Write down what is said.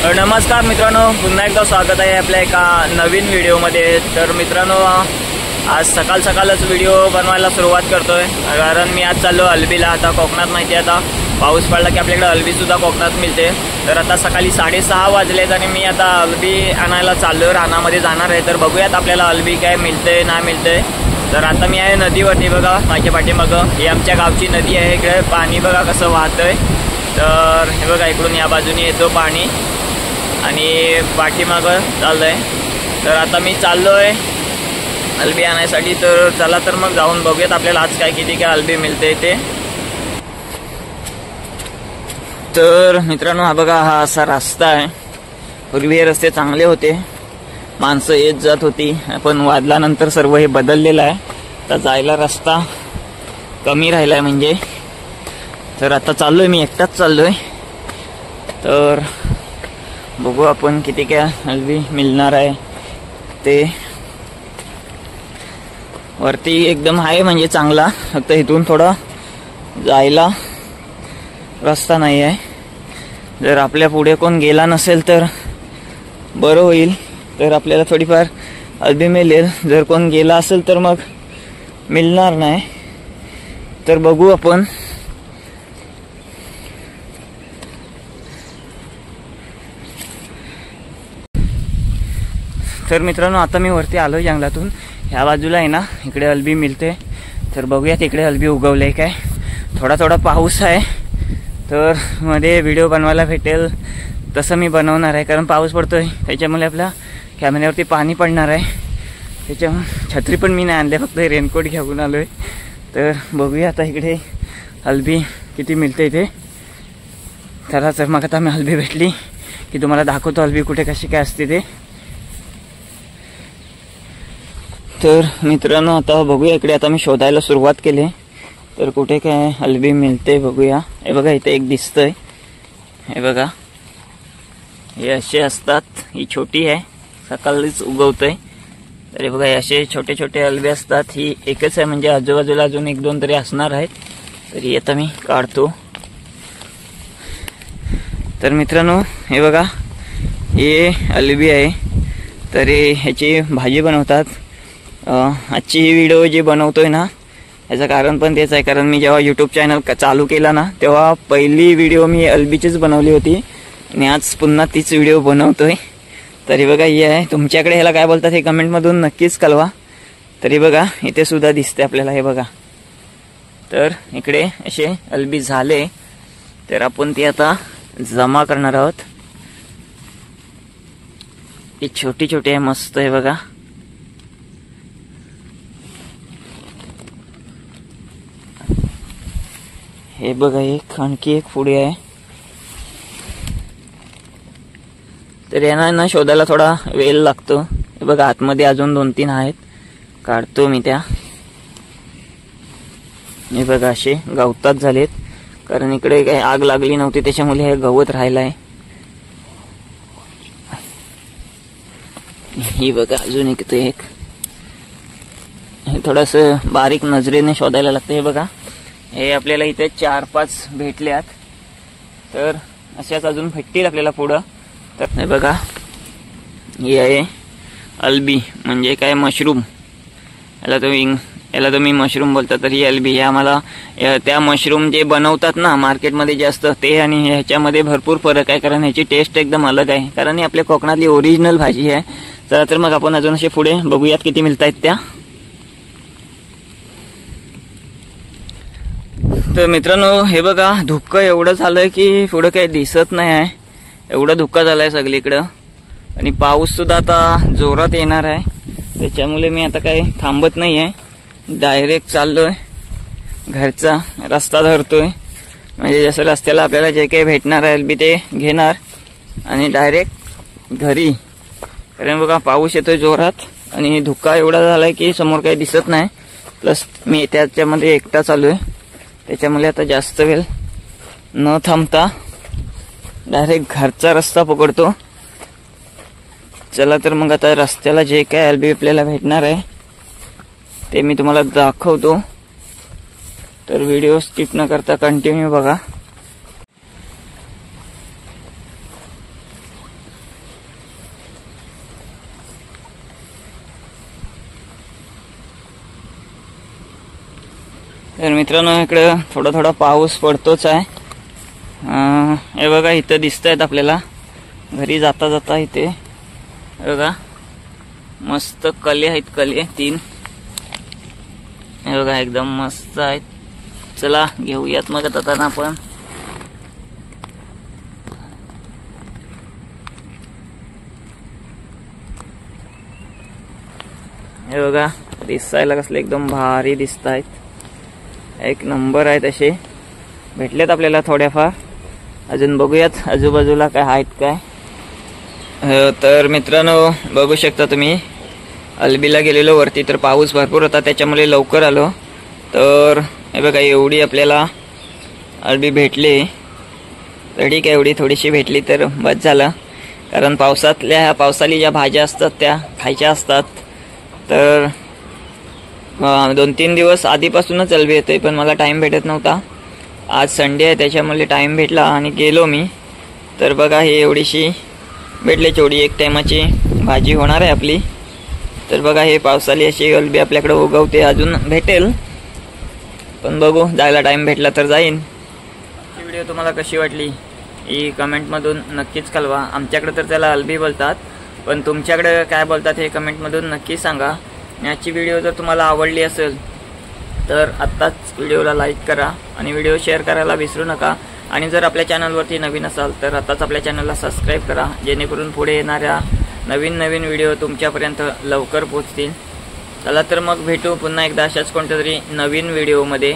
नमस्कार मित्रांनो, पुन्हा एकदा स्वागत आहे आपल्या एका नवीन व्हिडिओमध्ये। तर मित्रांनो, आज सकाळच व्हिडिओ बनवायला सुरुवात करतोय, कारण मी आज चाललो अल्बीला। आता कोकणात माहिती आहे, आता पाऊस पडला की आपल्याकडे अल्बी सुद्धा कोकणात मिळते। तर आता सकाळी 6:30 वाजलेत आणि मी आता अल्बी आणायला चाललोय, रानामध्ये जाणार आहे। तर बघूयात आपल्याला अल्बी काय मिळते ना मिळते। तर आता मी आहे नदीवरती, बघा माझ्या पाठीमागं ही आमच्या गावची नदी आहे। इकडे पाणी बघा कसं वाहतंय। तर हे बघा इकडून या बाजूने येतो पाणी आणि पाठीमागं चाललंय। तर आता मी चाललोय अल्बी आणायसाठी। तर चला तर मग जाऊन बघूयात आपल्याला आज किती काय अल्बी मिळते ते। तर मित्रांनो, हा बघा हा असा रस्ता आहे। पूर्वी हे रस्ते चांगले होते, माणसं येत जात होती, पण वादळानंतर सर्व हे बदललेलं आहे। तर जायला रस्ता कमी राहिलाय म्हणजे। तर आता चाललोय, मी एकटाच चाललोय। तर बघू आपण किती काय अल्बी मिळणार आहे ते। वरती एकदम आहे म्हणजे चांगला, फक्त इथून थोडा जायला रस्ता नाही आहे। जर आपल्या पुढे कोण गेला नसेल तर बरं होईल, तर आपल्याला थोडीफार अल्बी मिळेल। जर कोण गेला असेल तर मग मिळणार नाही। तर बघू आपण। तर मित्रांनो, आता मी वरती आलो जंगलातून। ह्या बाजूला आहे ना, इकडे अल्बी मिळते। तर बघूयात इकडे अल्बी उगवले काय। थोडा पाऊस आहे, तर मध्ये व्हिडिओ बनवायला भेटेल तसं मी बनवणार आहे, कारण पाऊस पडतोय त्याच्यामुळे आपल्या कॅमेऱ्यावरती पाणी पडणार आहे। त्याच्यामुळे छत्री पण मी नाही आणले, फक्त रेनकोट घेऊन आलोय। तर बघूया आता इकडे अल्बी किती मिळते इथे। चला तर मग आता मी अल्बी भेटली की तुम्हाला दाखवतो अल्बी कुठे कशी काय असते ते। तर मित्रांनो, आता बघूया इकडे। आता मी शोधायला सुरुवात केली, तर कुठे काय अल्बी मिळते बघूया। हे बघा इथे एक दिसतंय, हे बघा हे असे असतात। ही छोटी आहे, सकाळीच उगवतंय। तर हे बघा हे असे छोटे छोटे अल्बी असतात। ही एकच आहे म्हणजे आजूबाजूला अजून 1-2 तरी असणार आहेत। तरी आता मी काढतो। तर मित्रांनो, हे बघा हे अल्बी आहे। तर ह्याची भाजी बनवतात। आजची ही व्हिडिओ जी बनवतोय ना, याचं कारण पण तेच आहे, कारण मी जेव्हा यूट्यूब चॅनल चालू केला ना, तेव्हा पहिली व्हिडिओ मी अल्बीचीच बनवली होती आणि आज पुन्हा तीच व्हिडिओ बनवतोय। तरी बघा ही आहे। तुमच्याकडे ह्याला काय बोलतात हे कमेंटमधून नक्कीच कळवा। तरी बघा इथे सुद्धा दिसते आपल्याला, हे बघा। तर इकडे असे अल्बी झाले, तर आपण ती आता जमा करणार आहोत। ती छोटी छोटी आहे, मस्त आहे बघा। हे बघा एक आणखी एक पुढे आहे। तर यांना ना शोधायला थोडा वेळ लागतो। हे बघा आतमध्ये अजून 2-3 आहेत, काढतो मी त्या। हे बघा असे गवतात झालेत, कारण इकडे काही आग लागली नव्हती त्याच्यामुळे हे गवत राहिलाय। ही बघा अजून एक हे थोडंसं बारीक नजरेने शोधायला लागतं। हे बघा हे आपल्याला इथे 4-5 भेटल्यात, तर अशाच अजून भेटतील आपल्याला पुढं। तर हे बघा ही आहे अल्बी, म्हणजे काय मशरूम, याला तुम्ही मशरूम बोलता। तर ही अल्बी, हे आम्हाला त्या मशरूम जे बनवतात ना मार्केटमध्ये जे असतं ते आणि ह्याच्यामध्ये भरपूर फरक आहे, कारण ह्याची टेस्ट एकदम अलग आहे, कारण ही आपल्या कोकणातली ओरिजिनल भाजी आहे। चला तर मग आपण अजून असे पुढे बघूयात किती मिळतायत त्या। तर मित्रांनो, हे बघा धुक्क एवढं झालंय की पुढं काही दिसत नाही आहे, एवढं धुक्का झालाय सगळीकडं। आणि पाऊस सुद्धा आता जोरात येणार आहे, त्याच्यामुळे मी आता काही थांबत नाही आहे, डायरेक्ट चाललोय घरचा रस्ता धरतोय। म्हणजे जसं रस्त्याला आपल्याला जे काही भेटणार आहे अल्बी ते घेणार आणि डायरेक्ट घरी। कारण बघा पाऊस येतोय जोरात आणि धुक्का एवढा झालाय की समोर काही दिसत नाही, प्लस मी त्याच्यामध्ये एकटा चालू आहे, त्याच्यामुळे आता जास्त वेळ न थांबता डायरेक्ट घरचा रस्ता पकडतो। चला तर मग आता रस्त्याला जे काय अल्बी आपल्याला भेटणार आहे ते मी तुम्हाला दाखवतो। तर व्हिडिओ स्किप न करता कंटिन्यू बघा। तर मित्रांनो इकडं थोडा थोडा पाऊस पडतोच आहे. हे बघा इथं दिसत आहेत आपल्याला घरी जाता जाता. इथे बघा मस्त कले आहेत, कले 3. हे बघा एकदम मस्त आहेत. चला घेऊयात मग आता आपण. हे बघा दिसायला कसले एकदम भारी दिसत आहेत. एक नंबर आहेत. असे भेटलेत आपल्याला थोड्याफार. अजून बघूयात आजूबाजूला काय आहेत काय. तर मित्रांनो बघू शकता तुम्ही अल्बीला गेलेलो वरती, तर पाऊस भरपूर होता त्याच्यामुळे लवकर आलो. तर हे बघा एवढी आपल्याला अल्बी भेटली. तर ठीक आहे, एवढी थोडीशी भेटली तर बस झालं. कारण पावसाली ज्या भाज्या असतात त्या खायच्या असतात. तर 2-3 दिवस आधीपासूनच अल्बी येते, पण मला टाईम भेटत नव्हता. आज संडे आहे त्याच्यामुळे टाईम भेटला आणि गेलो मी. तर बघा हे एवढीशी भेटली, एवढी एक टायमाची भाजी होणार आहे आपली. तर बघा हे पावसाली अशी अल्बी आपल्याकडे उगवते. अजून भेटेल पण बघू, जायला टाईम भेटला तर जाईन. ही व्हिडिओ तुम्हाला कशी वाटली ही कमेंटमधून नक्कीच कळवा. आमच्याकडे तर त्याला अल्बी बोलतात, पण तुमच्याकडे काय बोलतात हे कमेंटमधून नक्की सांगा. आणि आजची व्हिडिओ जर तुम्हाला आवडली असेल तर आत्ताच व्हिडिओला लाईक करा आणि व्हिडिओ शेअर करायला विसरू नका. आणि जर आपल्या चॅनलवरती नवीन असाल तर आत्ताच आपल्या चॅनलला सबस्क्राईब करा, जेणेकरून पुढे येणाऱ्या नवीन व्हिडिओ तुमच्यापर्यंत लवकर पोहोचतील. चला तर मग भेटू पुन्हा एकदा अशाच कोणत्या तरी नवीन व्हिडिओमध्ये.